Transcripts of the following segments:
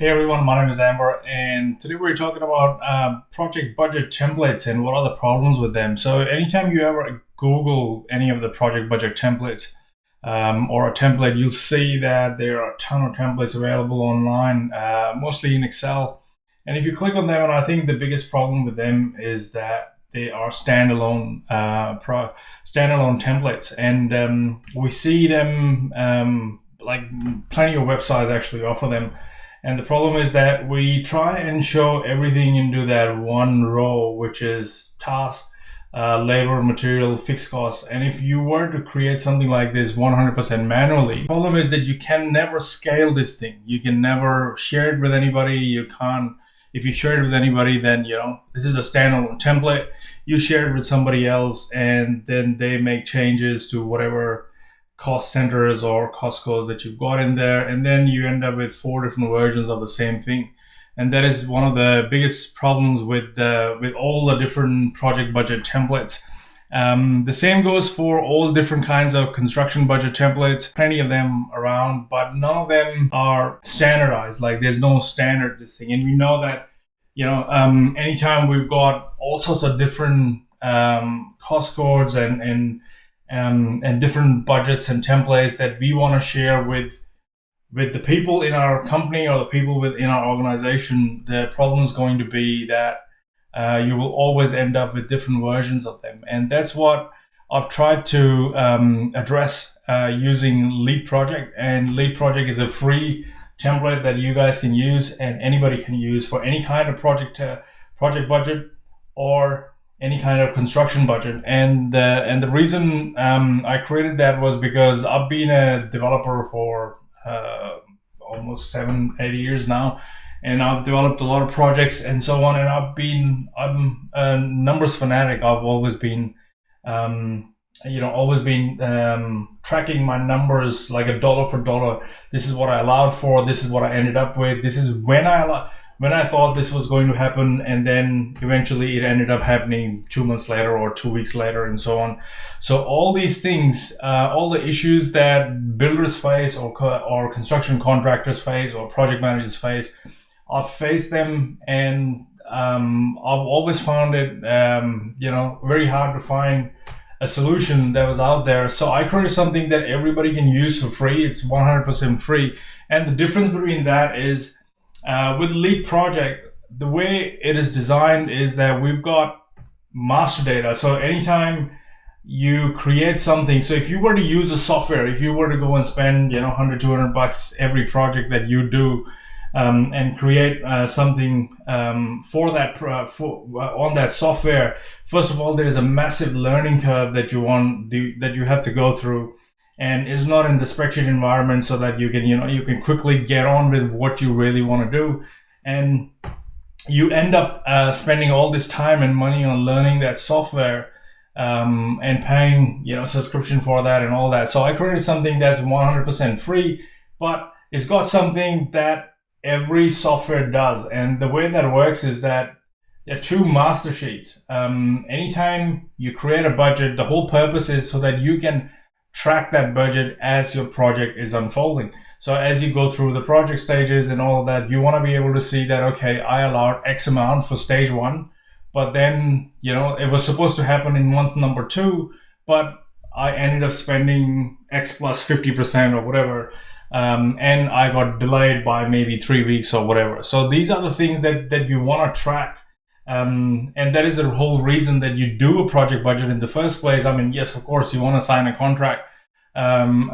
Hey everyone, my name is Amber, and today we're talking about project budget templates and what are the problems with them. So, anytime you ever Google any of the project budget templates or a template, you'll see that there are a ton of templates available online, mostly in Excel. And if you click on them, and I think the biggest problem with them is that they are standalone templates, and we see them like plenty of websites actually offer them. And the problem is that we try and show everything into that one row, which is task, labor, material, fixed costs. And if you were to create something like this 100% manually, the problem is that you can never scale this thing. You can never share it with anybody. You can't. If you share it with anybody, then this is a standalone template. You share it with somebody else, and then they make changes to whatever cost centers or cost codes that you've got in there, and then you end up with 4 different versions of the same thing. And that is one of the biggest problems with all the different project budget templates. The same goes for all different kinds of construction budget templates, plenty of them around, but none of them are standardized. Like there's no standard this thing. And we know that anytime we've got all sorts of different cost codes and different budgets and templates that we want to share with the people in our company or the people within our organization, the problem is going to be that you will always end up with different versions of them. And that's what I've tried to address using Lead Project. And Lead Project is a free template that you guys can use and anybody can use for any kind of project budget or any kind of construction budget. And the reason I created that was because I've been a developer for almost 7-8 years now, and I've developed a lot of projects and so on. And I'm a numbers fanatic. I've always been tracking my numbers like a dollar for dollar. This is what I allowed for. This is what I ended up with. This is when I thought this was going to happen, and then eventually it ended up happening 2 months later or 2 weeks later and so on. So all these things, all the issues that builders face or construction contractors face or project managers face, I've faced them, and I've always found it very hard to find a solution that was out there. So I created something that everybody can use for free. It's 100% free. And the difference between that is with Lead Project, the way it is designed is that we've got master data. So anytime you create something, so if you were to use a software, if you were to go and spend $100-200 every project that you do and create something for that on that software, first of all, there is a massive learning curve that you have to go through. And it's not in the spreadsheet environment, so that you can quickly get on with what you really want to do. And you end up spending all this time and money on learning that software and paying subscription for that and all that. So I created something that's 100% free, but it's got something that every software does. And the way that works is that there are 2 master sheets. Anytime you create a budget, the whole purpose is so that you can track that budget as your project is unfolding. So as you go through the project stages and all of that, you want to be able to see that, okay, I allowed X amount for stage 1, but then, it was supposed to happen in month number 2, but I ended up spending X plus 50% or whatever. And I got delayed by maybe 3 weeks or whatever. So these are the things that you want to track. And that is the whole reason that you do a project budget in the first place. I mean, yes, of course, you want to sign a contract and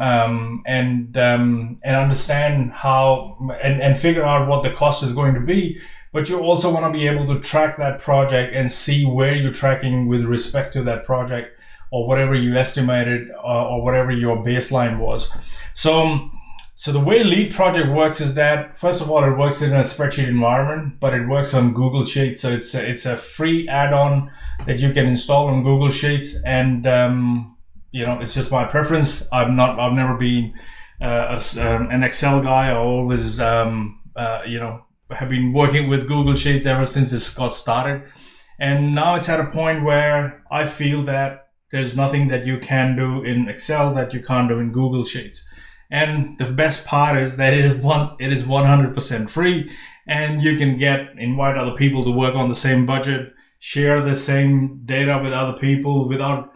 understand how and figure out what the cost is going to be. But you also want to be able to track that project and see where you're tracking with respect to that project or whatever you estimated or whatever your baseline was. So the way Lead Project works is that, first of all, it works in a spreadsheet environment, but it works on Google Sheets. So it's a free add-on that you can install on Google Sheets, and it's just my preference. I've never been an Excel guy. I always have been working with Google Sheets ever since it got started, and now it's at a point where I feel that there's nothing that you can do in Excel that you can't do in Google Sheets. And the best part is that it is 100% free, and you can invite other people to work on the same budget, share the same data with other people without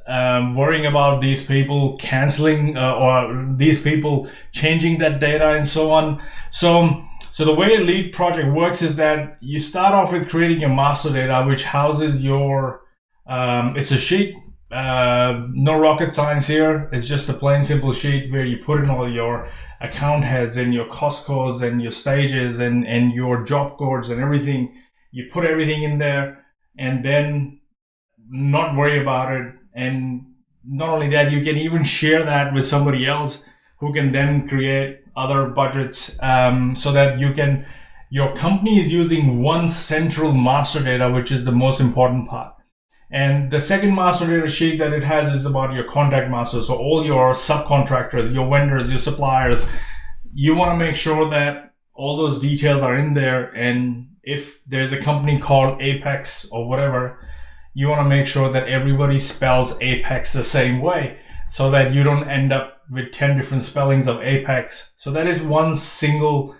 worrying about these people canceling or these people changing that data and so on. So the way a lead project works is that you start off with creating your master data, which houses your it's a sheet. No rocket science here. It's just a plain simple sheet where you put in all your account heads and your cost codes and your stages and your job codes and everything. You put everything in there and then not worry about it. And not only that, you can even share that with somebody else who can then create other budgets, so that your company is using one central master data, which is the most important part. And the second master data sheet that it has is about your contact master. So all your subcontractors, your vendors, your suppliers, you want to make sure that all those details are in there. And if there's a company called Apex or whatever, you want to make sure that everybody spells Apex the same way, so that you don't end up with 10 different spellings of Apex. So that is one single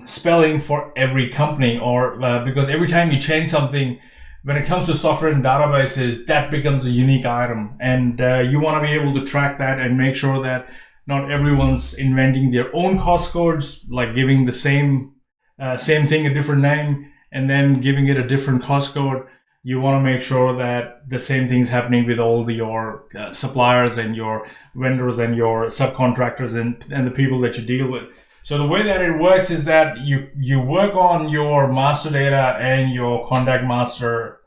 spelling for every company, or because every time you change something, when it comes to software and databases, that becomes a unique item. And you want to be able to track that and make sure that not everyone's inventing their own cost codes, like giving the same thing a different name and then giving it a different cost code. You want to make sure that the same thing's happening with all your suppliers and your vendors and your subcontractors and the people that you deal with. So the way that it works is that you work on your master data and your contact master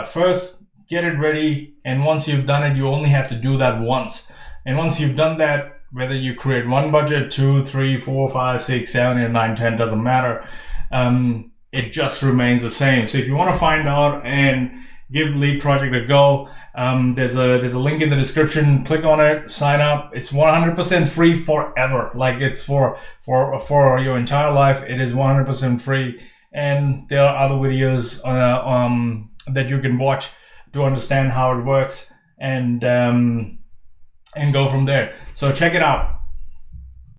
first, get it ready, and once you've done it, you only have to do that once. And once you've done that, whether you create one budget, 2, 3, 4, 5, 6, 7, 8, 9, 10, doesn't matter. It just remains the same. So if you want to find out and give Lead Project a go, there's a link in the description. Click on it, sign up. It's 100% free forever. Like, it's for your entire life. It is 100% free, and there are other videos that you can watch to understand how it works and go from there. So check it out.